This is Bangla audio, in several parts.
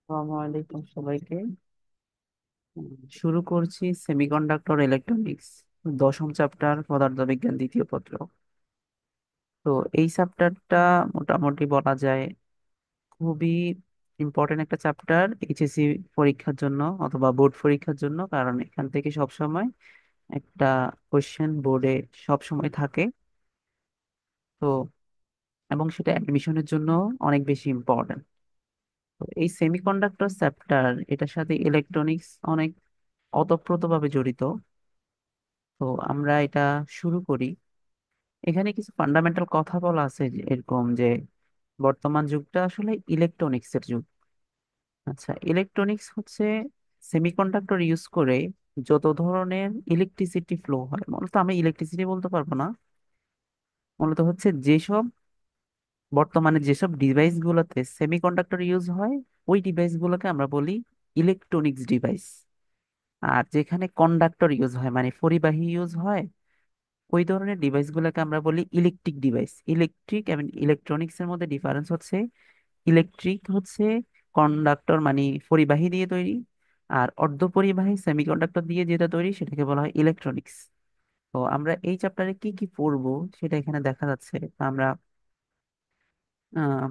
আসসালামু আলাইকুম সবাইকে। শুরু করছি সেমিকন্ডাক্টর ইলেকট্রনিক্স, দশম চ্যাপ্টার পদার্থবিজ্ঞান, দ্বিতীয় পত্র। তো এই চ্যাপ্টারটা মোটামুটি বলা যায় খুবই ইম্পর্টেন্ট একটা চ্যাপ্টার এইচএসসি পরীক্ষার জন্য অথবা বোর্ড পরীক্ষার জন্য, কারণ এখান থেকে সব সময় একটা কোশ্চেন বোর্ডে সব সময় থাকে। তো এবং সেটা অ্যাডমিশনের জন্য অনেক বেশি ইম্পর্টেন্ট। তো এই সেমিকন্ডাক্টর চ্যাপ্টার, এটার সাথে ইলেকট্রনিক্স অনেক ওতপ্রোতভাবে জড়িত। তো আমরা এটা শুরু করি। এখানে কিছু ফান্ডামেন্টাল কথা বলা আছে, এরকম যে বর্তমান যুগটা আসলে ইলেকট্রনিক্স এর যুগ। আচ্ছা, ইলেকট্রনিক্স হচ্ছে সেমিকন্ডাক্টর ইউজ করে যত ধরনের ইলেকট্রিসিটি ফ্লো হয়, মূলত আমি ইলেকট্রিসিটি বলতে পারবো না, মূলত হচ্ছে যেসব বর্তমানে যেসব ডিভাইস গুলোতে সেমিকন্ডাক্টর ইউজ হয়, ওই ডিভাইস গুলোকে আমরা বলি ইলেকট্রনিক্স ডিভাইস। আর যেখানে কন্ডাক্টর ইউজ হয় মানে পরিবাহী ইউজ হয়, ওই ধরনের ডিভাইস গুলোকে আমরা বলি ইলেকট্রিক ডিভাইস। ইলেকট্রিক এবং ইলেকট্রনিক্স এর মধ্যে ডিফারেন্স হচ্ছে, ইলেকট্রিক হচ্ছে কন্ডাক্টর মানে পরিবাহী দিয়ে তৈরি, আর অর্ধপরিবাহী সেমিকন্ডাক্টর দিয়ে যেটা তৈরি সেটাকে বলা হয় ইলেকট্রনিক্স। তো আমরা এই চ্যাপ্টারে কি কি পড়বো সেটা এখানে দেখা যাচ্ছে। তো আমরা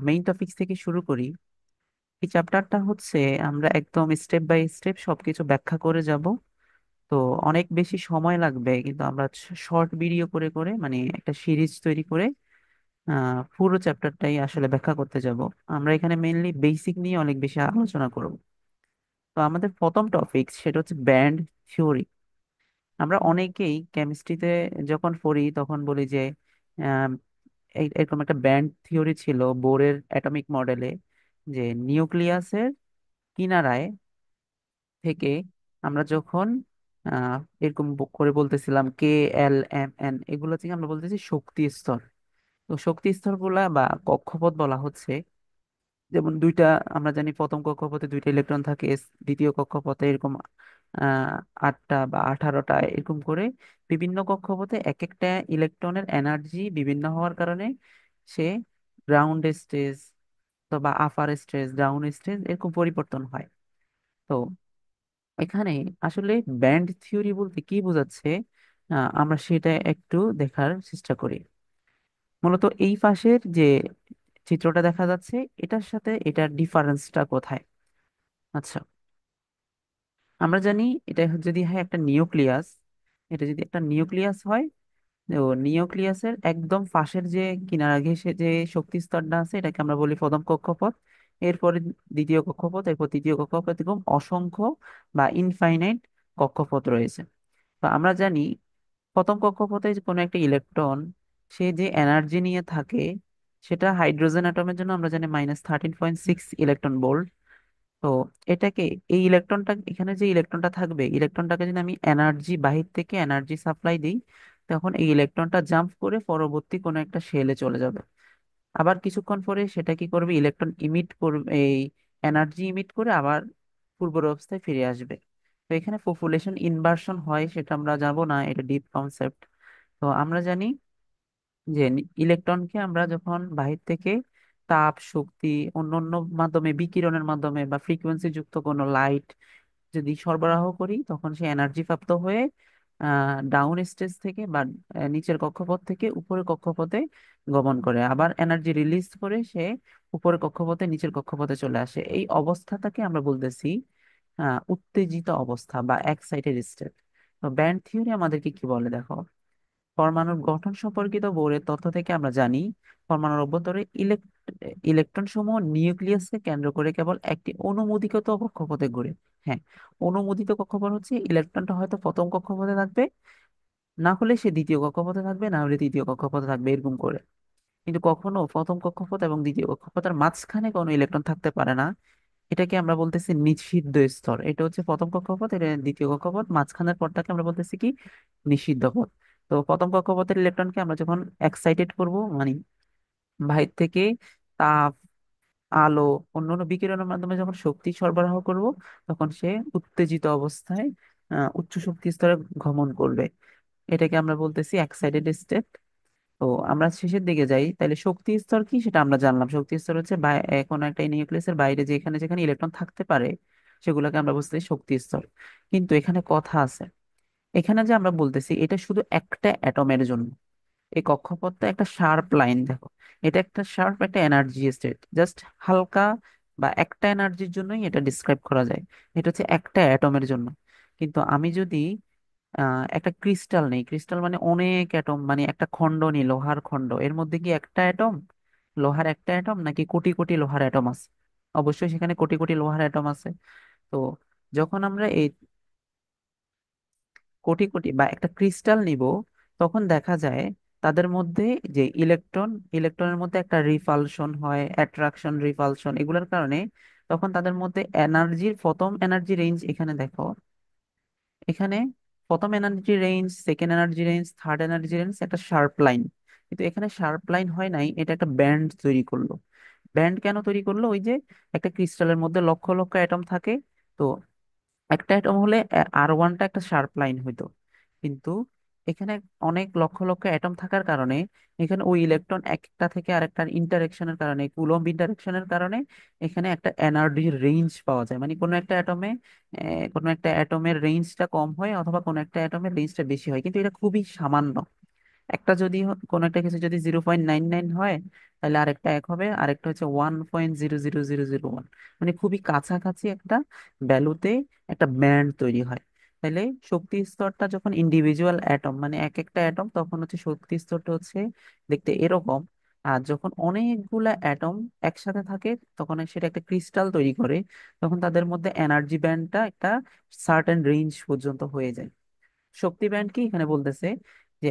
মেইন টপিকস থেকে শুরু করি। এই চ্যাপ্টারটা হচ্ছে আমরা একদম স্টেপ বাই স্টেপ সবকিছু ব্যাখ্যা করে যাব। তো অনেক বেশি সময় লাগবে, কিন্তু আমরা শর্ট ভিডিও করে করে মানে একটা সিরিজ তৈরি করে পুরো চ্যাপ্টারটাই আসলে ব্যাখ্যা করতে যাব। আমরা এখানে মেইনলি বেসিক নিয়ে অনেক বেশি আলোচনা করব। তো আমাদের প্রথম টপিক সেটা হচ্ছে ব্যান্ড থিওরি। আমরা অনেকেই কেমিস্ট্রিতে যখন পড়ি তখন বলি যে আম, এরকম একটা ব্যান্ড থিওরি ছিল বোরের অ্যাটমিক মডেলে, যে নিউক্লিয়াসের কিনারায় থেকে আমরা যখন আহ এরকম করে বলতেছিলাম কে, এল, এম, এন, এগুলো থেকে আমরা বলতেছি শক্তি স্তর। তো শক্তি স্তর গুলা বা কক্ষপথ বলা হচ্ছে, যেমন দুইটা, আমরা জানি প্রথম কক্ষপথে দুইটা ইলেকট্রন থাকে, দ্বিতীয় কক্ষপথে এরকম 8টা বা 18টা, এরকম করে বিভিন্ন কক্ষপথে এক একটা ইলেকট্রনের এনার্জি বিভিন্ন হওয়ার কারণে সে গ্রাউন্ড স্টেজ বা আপার স্টেজ, ডাউন স্টেজ, এরকম পরিবর্তন হয়। তো এখানে আসলে ব্যান্ড থিওরি বলতে কি বোঝাচ্ছে, আমরা সেটা একটু দেখার চেষ্টা করি। মূলত এই পাশের যে চিত্রটা দেখা যাচ্ছে, এটার সাথে এটার ডিফারেন্সটা কোথায়? আচ্ছা, আমরা জানি এটা যদি হয় একটা নিউক্লিয়াস, এটা যদি একটা নিউক্লিয়াস হয়, তো নিউক্লিয়াসের একদম পাশের যে কিনারা ঘেঁষে যে শক্তি স্তরটা আছে, এটাকে আমরা বলি প্রথম কক্ষপথ। এরপরে দ্বিতীয় কক্ষপথ, এরপর তৃতীয় কক্ষপথ, এরকম অসংখ্য বা ইনফাইনাইট কক্ষপথ রয়েছে। তো আমরা জানি প্রথম কক্ষপথে যে কোনো একটা ইলেকট্রন, সে যে এনার্জি নিয়ে থাকে, সেটা হাইড্রোজেন অ্যাটমের জন্য আমরা জানি -13.6 ইলেকট্রন ভোল্ট। তো এটাকে, এই ইলেকট্রনটা, এখানে যে ইলেকট্রনটা থাকবে, ইলেকট্রনটাকে যদি আমি এনার্জি বাহির থেকে এনার্জি সাপ্লাই দিই, তখন এই ইলেকট্রনটা জাম্প করে পরবর্তী কোনো একটা শেলে চলে যাবে। আবার কিছুক্ষণ পরে সেটা কি করবে, ইলেকট্রন ইমিট করবে, এই এনার্জি ইমিট করে আবার পূর্বের অবস্থায় ফিরে আসবে। তো এখানে পপুলেশন ইনভার্সন হয়, সেটা আমরা যাবো না, এটা ডিপ কনসেপ্ট। তো আমরা জানি যে ইলেকট্রনকে আমরা যখন বাহির থেকে তাপ, শক্তি, অন্যান্য মাধ্যমে, বিকিরণের মাধ্যমে বা ফ্রিকোয়েন্সি যুক্ত কোনো লাইট যদি সরবরাহ করি, তখন সে এনার্জি প্রাপ্ত হয়ে ডাউন স্টেজ থেকে বা নিচের কক্ষপথ থেকে উপরের কক্ষপথে গমন করে, আবার এনার্জি রিলিজ করে সে উপরের কক্ষপথে নিচের কক্ষপথে চলে আসে। এই অবস্থাটাকে আমরা বলতেছি উত্তেজিত অবস্থা বা এক্সাইটেড স্টেট। তো ব্যান্ড থিওরি আমাদেরকে কি বলে দেখো, পরমাণুর গঠন সম্পর্কিত বোরের তথ্য থেকে আমরা জানি পরমাণুর অভ্যন্তরে ইলেকট্রন সমূহ নিউক্লিয়াসকে কেন্দ্র করে কেবল একটি অনুমোদিত কক্ষপথে ঘুরে। হ্যাঁ, অনুমোদিত কক্ষপথ হচ্ছে ইলেকট্রনটা হয়তো প্রথম কক্ষপথে থাকবে, না হলে সে দ্বিতীয় কক্ষপথে থাকবে, না হলে তৃতীয় কক্ষপথে থাকবে, এরকম করে। কিন্তু কখনো প্রথম কক্ষপথ এবং দ্বিতীয় কক্ষপথের মাঝখানে কোনো ইলেকট্রন থাকতে পারে না। এটাকে আমরা বলতেছি নিষিদ্ধ স্তর। এটা হচ্ছে প্রথম কক্ষপথ, এটা দ্বিতীয় কক্ষপথ, মাঝখানের পথটাকে আমরা বলতেছি কি, নিষিদ্ধ পথ। তো প্রথম কক্ষপথের ইলেকট্রনকে আমরা যখন এক্সাইটেড করব, মানে বাহির থেকে তাপ, আলো, অন্যান্য বিকিরণের মাধ্যমে যখন শক্তি সরবরাহ করব, তখন সে উত্তেজিত অবস্থায় উচ্চ শক্তি স্তরে গমন করবে। এটাকে আমরা বলতেছি এক্সাইটেড স্টেট। তো আমরা শেষের দিকে যাই, তাহলে শক্তি স্তর কি সেটা আমরা জানলাম। শক্তি স্তর হচ্ছে কোনো একটা নিউক্লিয়াসের বাইরে যেখানে যেখানে ইলেকট্রন থাকতে পারে সেগুলোকে আমরা বুঝতেছি শক্তি স্তর। কিন্তু এখানে কথা আছে, এখানে যে আমরা বলতেছি এটা শুধু একটা অ্যাটমের জন্য। এই কক্ষপথটা একটা শার্প লাইন, দেখো, এটা একটা শার্প একটা এনার্জি স্টেট, জাস্ট হালকা বা একটা এনার্জির জন্যই এটা ডিসক্রাইব করা যায়। এটা হচ্ছে একটা অ্যাটমের জন্য। কিন্তু আমি যদি একটা ক্রিস্টাল নেই, ক্রিস্টাল মানে অনেক অ্যাটম, মানে একটা খণ্ড নেই, লোহার খণ্ড, এর মধ্যে কি একটা অ্যাটম, লোহার একটা অ্যাটম নাকি কোটি কোটি লোহার অ্যাটম আছে? অবশ্যই সেখানে কোটি কোটি লোহার অ্যাটম আছে। তো যখন আমরা এই কোটি কোটি বা একটা ক্রিস্টাল নিব, তখন দেখা যায় তাদের মধ্যে যে ইলেকট্রনের মধ্যে একটা রিপালশন হয়, অ্যাট্রাকশন রিপালশন, এগুলোর কারণে তখন তাদের মধ্যে এনার্জির প্রথম এনার্জি রেঞ্জ এখানে দেখো, এখানে প্রথম energy range, second energy range, third energy range, একটা শার্প লাইন। কিন্তু এখানে শার্প লাইন হয় নাই, এটা একটা ব্যান্ড তৈরি করলো। ব্যান্ড কেন তৈরি করলো? ওই যে একটা ক্রিস্টালের মধ্যে লক্ষ লক্ষ অ্যাটম থাকে, তো একটা অ্যাটম হলে আর 1টা একটা শার্প লাইন হইতো। কিন্তু এখানে অনেক লক্ষ লক্ষ অ্যাটম থাকার কারণে এখানে ওই ইলেকট্রন একটা থেকে আরেকটার ইন্টারেকশনের কারণে, কুলম্ব ইন্টারেকশনের কারণে এখানে একটা এনার্জির রেঞ্জ পাওয়া যায়। মানে কোনো একটা অ্যাটমের রেঞ্জটা কম হয় অথবা কোনো একটা অ্যাটমের রেঞ্জটা বেশি হয়, কিন্তু এটা খুবই সামান্য। একটা যদি কোনো একটা কিছু যদি 0.99 হয়, তাহলে আরেকটা এক হবে, আরেকটা হচ্ছে 1.0000001। মানে খুবই কাছাকাছি একটা ভ্যালুতে একটা ব্যান্ড তৈরি হয়। তাহলে শক্তি স্তরটা যখন ইন্ডিভিজুয়াল অ্যাটম, মানে এক একটা অ্যাটম, তখন হচ্ছে শক্তি স্তরটা হচ্ছে দেখতে এরকম। আর যখন অনেকগুলা অ্যাটম একসাথে থাকে, তখন সেটা একটা ক্রিস্টাল তৈরি করে, তখন তাদের মধ্যে এনার্জি ব্যান্ডটা একটা সার্টেন রেঞ্জ পর্যন্ত হয়ে যায়। শক্তি ব্যান্ড কি এখানে বলতেছে যে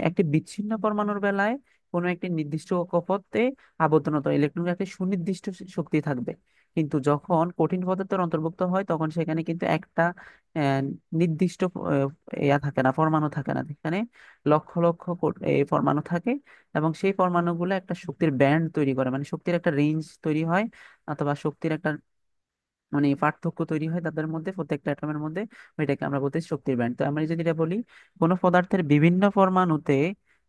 একটি বিচ্ছিন্ন পরমাণুর বেলায় কোনো একটি নির্দিষ্ট কক্ষপথে আবদ্ধনত ইলেকট্রনের একটা সুনির্দিষ্ট শক্তি থাকবে। কিন্তু যখন কঠিন পদার্থের অন্তর্ভুক্ত হয় তখন সেখানে কিন্তু একটা আহ, নির্দিষ্ট ইয়া থাকে না, পরমাণু থাকে না, সেখানে লক্ষ লক্ষ এই পরমাণু থাকে। এবং সেই পরমাণুগুলো একটা শক্তির ব্যান্ড তৈরি করে, মানে শক্তির একটা রেঞ্জ তৈরি হয়, অথবা শক্তির একটা মানে পার্থক্য তৈরি হয় তাদের মধ্যে, প্রত্যেকটা অ্যাটমের মধ্যে। এটাকে আমরা বলতেছি শক্তির ব্যান্ড। তো আমরা যদি এটা বলি, কোনো পদার্থের বিভিন্ন পরমাণুতে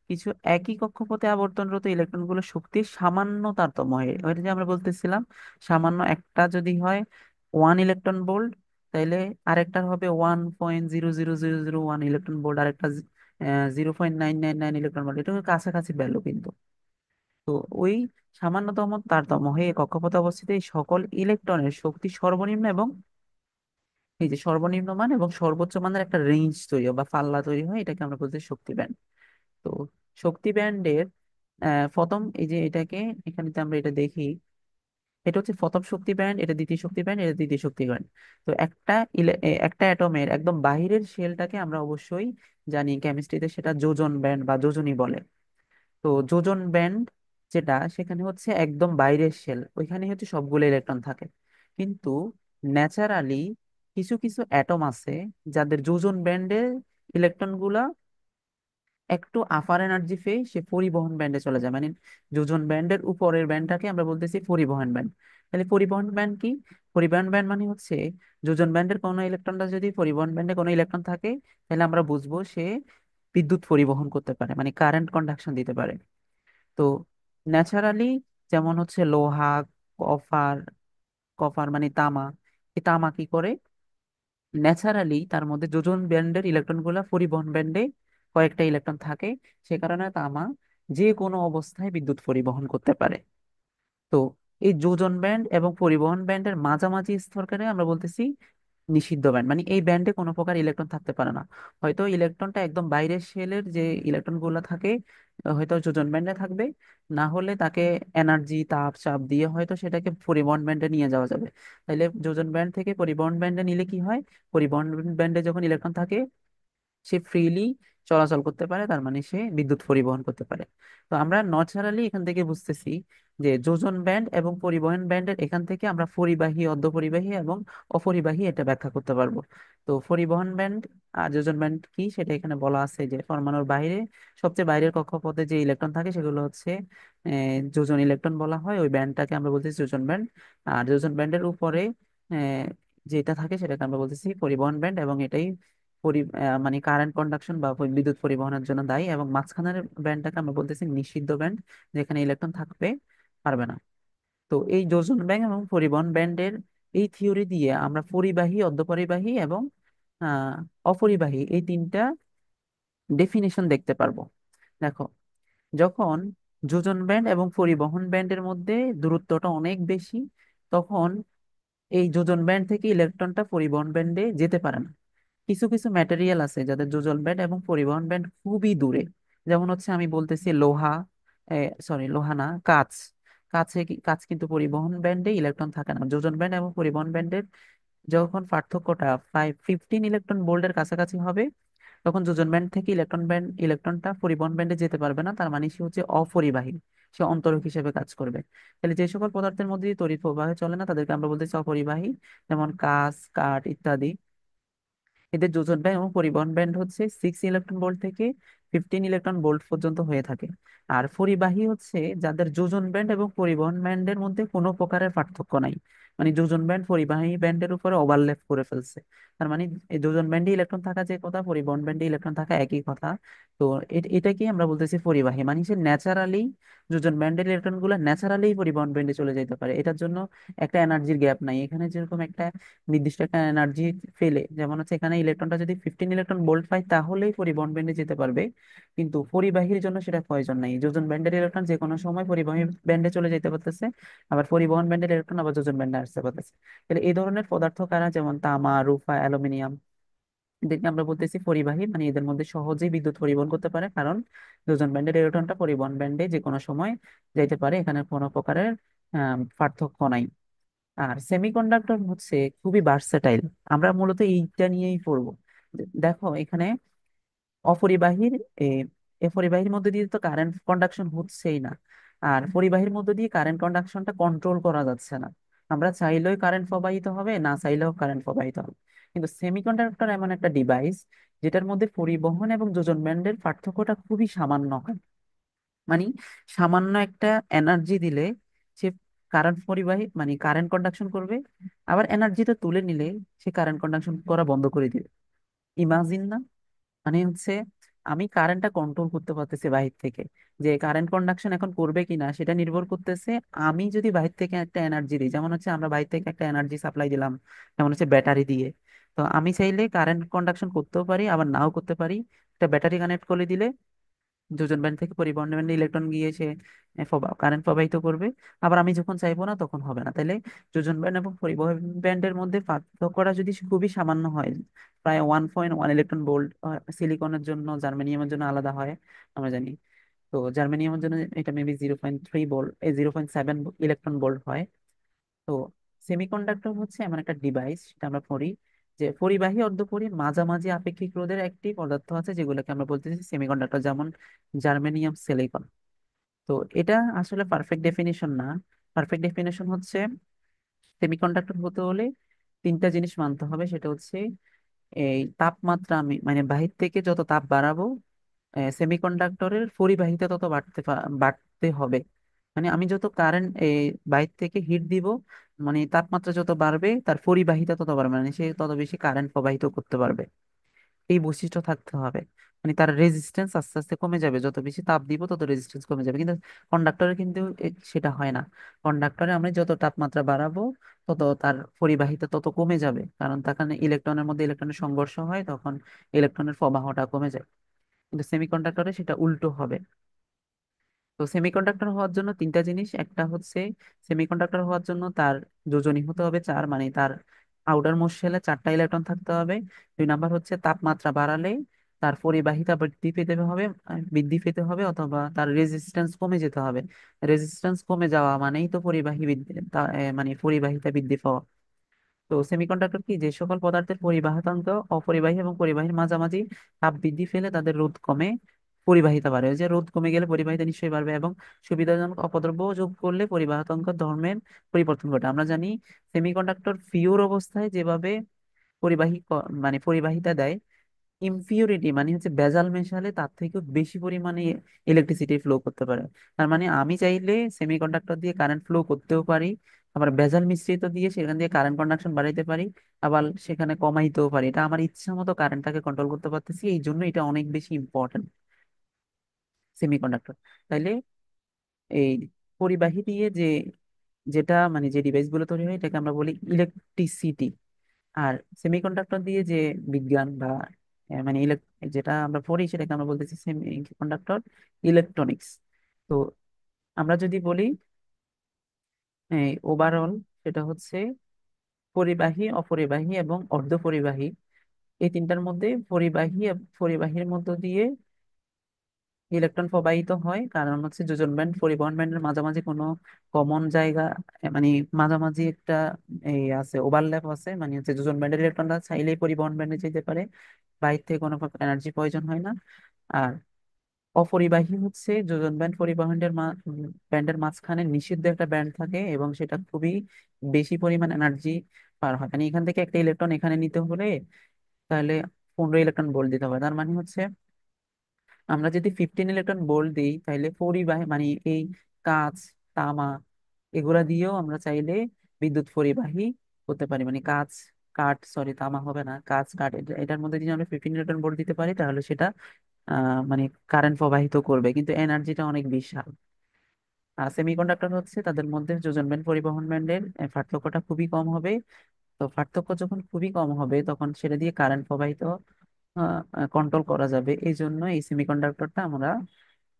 কিছু একই কক্ষপথে আবর্তনরত ইলেকট্রনগুলো শক্তির সামান্য তারতম্য হয়, ওইটা যে আমরা বলতেছিলাম, সামান্য একটা যদি হয় 1 ইলেকট্রন ভোল্ট, তাইলে আরেকটার হবে 1.00001 ইলেকট্রন ভোল্ট, আরেকটা 0.999 ইলেকট্রন ভোল্ট। এটা কাছাকাছি ভ্যালু কিন্তু। তো ওই সামান্যতম তারতম্য হয়ে কক্ষপথে অবস্থিত এই সকল ইলেকট্রনের শক্তি সর্বনিম্ন এবং এই যে সর্বনিম্ন মান এবং সর্বোচ্চ মানের একটা রেঞ্জ তৈরি হয় বা পাল্লা তৈরি হয়, এটাকে আমরা বলতে শক্তি ব্যান্ড। তো শক্তি ব্যান্ডের প্রথম এই যে এটাকে, এখানে তো আমরা এটা দেখি, এটা হচ্ছে প্রথম শক্তি ব্যান্ড, এটা দ্বিতীয় শক্তি ব্যান্ড, এটা তৃতীয় শক্তি ব্যান্ড। তো একটা অ্যাটমের একদম বাহিরের শেলটাকে আমরা অবশ্যই জানি কেমিস্ট্রিতে, সেটা যোজন ব্যান্ড বা যোজনী বলে। তো যোজন ব্যান্ড যেটা, সেখানে হচ্ছে একদম বাইরের শেল, ওইখানে হচ্ছে সবগুলো ইলেকট্রন থাকে। কিন্তু ন্যাচারালি কিছু কিছু অ্যাটম আছে যাদের যোজন ব্যান্ডের ইলেকট্রন গুলা একটু আপার এনার্জি পেয়ে সে পরিবহন ব্যান্ডে চলে যায়। মানে যোজন ব্যান্ডের উপরের ব্যান্ডটাকে আমরা বলতেছি পরিবহন ব্যান্ড। তাহলে পরিবহন ব্যান্ড কি? পরিবহন ব্যান্ড মানে হচ্ছে যোজন ব্যান্ডের কোনো ইলেকট্রনটা যদি পরিবহন ব্যান্ডে কোনো ইলেকট্রন থাকে, তাহলে আমরা বুঝবো সে বিদ্যুৎ পরিবহন করতে পারে, মানে কারেন্ট কন্ডাকশন দিতে পারে। তো ন্যাচারালি যেমন হচ্ছে লোহা, কপার, কপার মানে তামা, এই তামা কি করে, ন্যাচারালি তার মধ্যে যোজন ব্যান্ডের ইলেকট্রন গুলা পরিবহন ব্যান্ডে কয়েকটা ইলেকট্রন থাকে, সে কারণে তামা যে কোনো অবস্থায় বিদ্যুৎ পরিবহন করতে পারে। তো এই যোজন ব্যান্ড এবং পরিবহন ব্যান্ডের মাঝামাঝি স্তরকে আমরা বলতেছি নিষিদ্ধ ব্যান্ড। মানে এই ব্যান্ডে কোনো প্রকার ইলেকট্রন থাকতে পারে না। হয়তো ইলেকট্রনটা একদম বাইরের শেলের যে ইলেকট্রন গুলো থাকে হয়তো যোজন ব্যান্ডে থাকবে, না হলে তাকে এনার্জি তাপ চাপ দিয়ে হয়তো সেটাকে পরিবহন ব্যান্ডে নিয়ে যাওয়া যাবে। তাইলে যোজন ব্যান্ড থেকে পরিবহন ব্যান্ডে নিলে কি হয়, পরিবহন ব্যান্ডে যখন ইলেকট্রন থাকে সে ফ্রিলি চলাচল করতে পারে, তার মানে সে বিদ্যুৎ পরিবহন করতে পারে। তো আমরা ন্যাচারালি এখান থেকে বুঝতেছি যে যোজন ব্যান্ড এবং পরিবহন ব্যান্ডের এখান থেকে আমরা পরিবাহী, অর্ধপরিবাহী এবং অপরিবাহী এটা ব্যাখ্যা করতে পারবো। তো পরিবহন ব্যান্ড আর যোজন ব্যান্ড কি সেটা এখানে বলা আছে যে পরমাণুর বাইরে সবচেয়ে বাইরের কক্ষপথে যে ইলেকট্রন থাকে সেগুলো হচ্ছে যোজন ইলেকট্রন বলা হয়, ওই ব্যান্ডটাকে আমরা বলতেছি যোজন ব্যান্ড। আর যোজন ব্যান্ডের উপরে আহ, যেটা থাকে সেটাকে আমরা বলতেছি পরিবহন ব্যান্ড, এবং এটাই মানে কারেন্ট কন্ডাকশন বা বিদ্যুৎ পরিবহনের জন্য দায়ী, এবং মাঝখানের ব্যান্ডটাকে আমরা বলতেছি নিষিদ্ধ ব্যান্ড, যেখানে ইলেকট্রন থাকবে পারবে না। তো এই যোজন ব্যান্ড এবং পরিবহন ব্যান্ডের এই থিওরি দিয়ে আমরা পরিবাহী, অর্ধপরিবাহী এবং আহ অপরিবাহী এই তিনটা ডেফিনেশন দেখতে পারবো। দেখো, যখন যোজন ব্যান্ড এবং পরিবহন ব্যান্ডের মধ্যে দূরত্বটা অনেক বেশি, তখন এই যোজন ব্যান্ড থেকে ইলেকট্রনটা পরিবহন ব্যান্ডে যেতে পারে না। কিছু কিছু ম্যাটেরিয়াল আছে যাদের যোজন ব্যান্ড এবং পরিবহন ব্যান্ড খুবই দূরে। যেমন হচ্ছে আমি বলতেছি লোহা, সরি লোহা না, কাঁচ। কাঁচ কিন্তু পরিবহন ব্যান্ডে ইলেকট্রন থাকে না। যোজন ব্যান্ড এবং পরিবহন ব্যান্ডের যখন পার্থক্যটা প্রায় 15 ইলেকট্রন ভোল্টের কাছাকাছি হবে, তখন যোজন ব্যান্ড থেকে ইলেকট্রনটা পরিবহন ব্যান্ডে যেতে পারবে না। তার মানে সে হচ্ছে অপরিবাহী, সে অন্তরক হিসেবে কাজ করবে। তাহলে যে সকল পদার্থের মধ্যে দিয়ে তড়িৎ প্রবাহ চলে না, তাদেরকে আমরা বলতেছি অপরিবাহী। যেমন কাঁচ, কাঠ ইত্যাদি। এদের যোজন ব্যান্ড এবং পরিবহন ব্যান্ড হচ্ছে 6 ইলেকট্রন ভোল্ট থেকে 15 ইলেকট্রন ভোল্ট পর্যন্ত হয়ে থাকে। আর পরিবাহী হচ্ছে যাদের যোজন ব্যান্ড এবং পরিবহন ব্যান্ডের মধ্যে কোনো প্রকারের পার্থক্য নাই, মানে যোজন ব্যান্ড পরিবাহী ব্যান্ডের উপরে ওভারল্যাপ করে ফেলছে। তার মানে এই যোজন ব্যান্ডে ইলেকট্রন থাকা যে কথা, পরিবহন ব্যান্ডে ইলেকট্রন থাকা একই কথা। তো এটাকে আমরা বলতেছি পরিবাহী, মানে সে ন্যাচারালি, যোজন ব্যান্ডের ইলেকট্রন গুলো ন্যাচারালি পরিবহন ব্যান্ডে চলে যেতে পারে। এটার জন্য একটা এনার্জির গ্যাপ নাই। এখানে যেরকম একটা নির্দিষ্ট একটা এনার্জি ফেলে, যেমন হচ্ছে এখানে ইলেকট্রনটা যদি 15 ইলেকট্রন ভোল্ট পায় তাহলেই পরিবহন ব্যান্ডে যেতে পারবে, কিন্তু পরিবাহীর জন্য সেটা প্রয়োজন নাই। যোজন ব্যান্ডের ইলেকট্রন যে কোনো সময় পরিবাহী ব্যান্ডে চলে যেতে পারতেছে, আবার পরিবহন ব্যান্ডের ইলেকট্রন আবার যোজন ব্যান্ডে আসতে পারতেছে। তাহলে এই ধরনের পদার্থ কারা, যেমন তামা, রূপা, অ্যালুমিনিয়াম, এদেরকে আমরা বলতেছি পরিবাহী, মানে এদের মধ্যে সহজেই বিদ্যুৎ পরিবহন করতে পারে, কারণ যোজন ব্যান্ডের ইলেকট্রনটা পরিবহন ব্যান্ডে যে কোনো সময় যাইতে পারে, এখানে কোনো প্রকারের পার্থক্য নাই। আর সেমিকন্ডাক্টর হচ্ছে খুবই ভার্সেটাইল। আমরা মূলত এইটা নিয়েই পড়বো। দেখো এখানে অপরিবাহীর এ পরিবাহীর মধ্যে দিয়ে তো কারেন্ট কন্ডাকশন হচ্ছেই না, আর পরিবাহীর মধ্যে দিয়ে কারেন্ট কন্ডাকশনটা কন্ট্রোল করা যাচ্ছে না। আমরা চাইলেও কারেন্ট প্রবাহিত হবে, না চাইলেও কারেন্ট প্রবাহিত হবে। কিন্তু সেমিকন্ডাক্টর এমন একটা ডিভাইস যেটার মধ্যে পরিবহন এবং যোজন ব্যান্ডের পার্থক্যটা খুবই সামান্য হয়। মানে সামান্য একটা এনার্জি দিলে সে কারেন্ট পরিবাহী, মানে কারেন্ট কন্ডাকশন করবে, আবার এনার্জিটা তুলে নিলে সে কারেন্ট কন্ডাকশন করা বন্ধ করে দিবে। ইমাজিন না, মানে হচ্ছে আমি কারেন্টটা কন্ট্রোল করতে পারতেছি বাহির থেকে। যে কারেন্ট কন্ডাকশন এখন করবে কিনা সেটা নির্ভর করতেছে আমি যদি বাহির থেকে একটা এনার্জি দিই। যেমন হচ্ছে আমরা বাহির থেকে একটা এনার্জি সাপ্লাই দিলাম, যেমন হচ্ছে ব্যাটারি দিয়ে। তো আমি চাইলে কারেন্ট কন্ডাকশন করতেও পারি, আবার নাও করতে পারি। একটা ব্যাটারি কানেক্ট করে দিলে যোজন ব্যান্ড থেকে পরিবহন ব্যান্ডে ইলেকট্রন গিয়ে সে কারেন্ট প্রবাহিত করবে। আবার আমি যখন চাইবো না তখন হবে না। তাইলে যোজন ব্যান্ড এবং পরিবহন ব্যান্ডের মধ্যে পার্থক্যটা যদি খুবই সামান্য হয়, প্রায় 1.1 ইলেকট্রন ভোল্ট, সিলিকনের জন্য জার্মেনিয়ামের জন্য আলাদা হয় আমরা জানি। তো জার্মেনিয়ামের জন্য এটা মেবি 0.3 ভোল্ট, 0.7 ইলেকট্রন ভোল্ট হয়। তো সেমিকন্ডাক্টর হচ্ছে এমন একটা ডিভাইস, সেটা আমরা পড়ি যে পরিবাহী অর্ধপরী মাঝামাঝি আপেক্ষিক রোধের একটি পদার্থ আছে, যেগুলোকে আমরা বলতেছি সেমিকন্ডাক্টর, যেমন জার্মেনিয়াম, সিলিকন। তো এটা আসলে পারফেক্ট ডেফিনিশন না। পারফেক্ট ডেফিনিশন হচ্ছে সেমিকন্ডাক্টর হতে হলে তিনটা জিনিস মানতে হবে। সেটা হচ্ছে এই তাপমাত্রা, আমি মানে বাহির থেকে যত তাপ বাড়াবো সেমিকন্ডাক্টরের পরিবাহিতা তত বাড়তে হবে। মানে আমি যত কারেন্ট বাইরে থেকে হিট দিব, মানে তাপমাত্রা যত বাড়বে তার পরিবাহিতা তত বাড়বে, মানে সে তত বেশি কারেন্ট প্রবাহিত করতে পারবে। এই বৈশিষ্ট্য থাকতে হবে। মানে তার রেজিস্ট্যান্স আস্তে আস্তে কমে যাবে, যত বেশি তাপ দিব তত রেজিস্ট্যান্স কমে যাবে। কিন্তু কন্ডাক্টরে কিন্তু সেটা হয় না। কন্ডাক্টরে আমরা যত তাপমাত্রা বাড়াবো তত তার পরিবাহিতা তত কমে যাবে, কারণ তখন ইলেকট্রনের মধ্যে ইলেকট্রনের সংঘর্ষ হয়, তখন ইলেকট্রনের প্রবাহটা কমে যায়। কিন্তু সেমিকন্ডাক্টরে সেটা উল্টো হবে। তো সেমিকন্ডাক্টর হওয়ার জন্য তিনটা জিনিস, একটা হচ্ছে সেমিকন্ডাক্টর হওয়ার জন্য তার যোজনী হতে হবে 4, মানে তার আউটার মোস্ট শেলে 4টা ইলেকট্রন থাকতে হবে। 2 নাম্বার হচ্ছে তাপমাত্রা বাড়ালে তার পরিবাহিতা বৃদ্ধি পেতে হবে, অথবা তার রেজিস্ট্যান্স কমে যেতে হবে। রেজিস্ট্যান্স কমে যাওয়া মানেই তো পরিবাহী বৃদ্ধি, মানে পরিবাহিতা বৃদ্ধি পাওয়া। তো সেমিকন্ডাক্টর কি, যে সকল পদার্থের পরিবাহিতাঙ্ক অপরিবাহী এবং পরিবাহীর মাঝামাঝি তাপ বৃদ্ধি পেলে তাদের রোধ কমে, পরিবাহিতা বাড়ে। ওই যে রোধ কমে গেলে পরিবাহিতা নিশ্চয়ই বাড়বে, এবং সুবিধাজনক অপদ্রব্য যোগ করলে পরিবাহতাঙ্ক ধর্মের পরিবর্তন ঘটে। আমরা জানি সেমিকন্ডাক্টর পিওর অবস্থায় যেভাবে মানে পরিবাহিতা দেয়, ইমপিউরিটি মানে হচ্ছে ভেজাল মেশালে তার থেকেও বেশি পরিমাণে ইলেকট্রিসিটি ফ্লো করতে পারে। তার মানে আমি চাইলে সেমিকন্ডাক্টর দিয়ে কারেন্ট ফ্লো করতেও পারি, আবার ভেজাল মিশ্রিত দিয়ে সেখান দিয়ে কারেন্ট কন্ডাকশন বাড়াইতে পারি, আবার সেখানে কমাইতেও পারি। এটা আমার ইচ্ছা মতো কারেন্টটাকে কন্ট্রোল করতে পারতেছি, এই জন্য এটা অনেক বেশি ইম্পর্টেন্ট সেমিকন্ডাক্টর। তাইলে এই পরিবাহী দিয়ে যেটা মানে যে ডিভাইস গুলো তৈরি হয় এটাকে আমরা বলি ইলেকট্রিসিটি। আর সেমিকন্ডাক্টর দিয়ে যে বিজ্ঞান বা মানে যেটা আমরা পড়ি সেটাকে আমরা বলতেছি সেমিকন্ডাক্টর ইলেকট্রনিক্স। তো আমরা যদি বলি ওভারঅল, সেটা হচ্ছে পরিবাহী, অপরিবাহী এবং অর্ধপরিবাহী, এই তিনটার মধ্যে পরিবাহীর মধ্য দিয়ে ইলেকট্রন প্রবাহিত হয়, কারণ হচ্ছে যোজন ব্যান্ড পরিবহন ব্যান্ডের মাঝামাঝি কোনো কমন জায়গা, মানে মাঝামাঝি একটা এই আছে, ওভারল্যাপ আছে, মানে হচ্ছে যোজন ব্যান্ডের ইলেকট্রনরা চাইলেই পরিবহন ব্যান্ডে যেতে পারে, বাইরে থেকে কোনো এনার্জি প্রয়োজন হয় না। আর অপরিবাহী হচ্ছে যোজন ব্যান্ড পরিবহনের ব্যান্ডের মাঝখানে নিষিদ্ধ একটা ব্যান্ড থাকে এবং সেটা খুবই বেশি পরিমাণ এনার্জি পার হয়, মানে এখান থেকে একটা ইলেকট্রন এখানে নিতে হলে তাহলে 15 ইলেকট্রন ভোল্ট দিতে হবে। তার মানে হচ্ছে আমরা যদি 15 ইলেকট্রন ভোল্ট দিই তাহলে পরিবাহী মানে এই কাঁচ, তামা, এগুলা দিয়েও আমরা চাইলে বিদ্যুৎ পরিবাহী করতে পারি। মানে সরি তামা হবে না, কাঠ এটার মধ্যে যদি আমরা 15 ইলেকট্রন ভোল্ট দিতে পারি তাহলে সেটা মানে কারেন্ট প্রবাহিত করবে, কিন্তু এনার্জিটা অনেক বিশাল। আর সেমিকন্ডাক্টর হচ্ছে তাদের মধ্যে যোজন ব্যান্ড পরিবহন ব্যান্ডের পার্থক্যটা খুবই কম হবে। তো পার্থক্য যখন খুবই কম হবে তখন সেটা দিয়ে কারেন্ট প্রবাহিত কন্ট্রোল করা যাবে। এই জন্য এই সেমিকন্ডাক্টরটা আমরা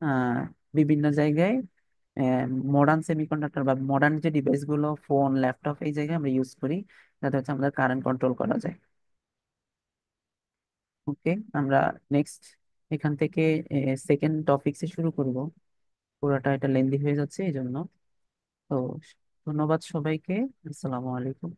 আহ, বিভিন্ন জায়গায় মডার্ন সেমিকন্ডাক্টর বা মডার্ন যে ডিভাইস গুলো, ফোন, ল্যাপটপ, এই জায়গায় আমরা ইউজ করি, যাতে হচ্ছে আমাদের কারেন্ট কন্ট্রোল করা যায়। ওকে, আমরা নেক্সট এখান থেকে সেকেন্ড টপিকসে শুরু করব। পুরোটা এটা লেন্দি হয়ে যাচ্ছে এই জন্য। তো ধন্যবাদ সবাইকে। আসসালামু আলাইকুম।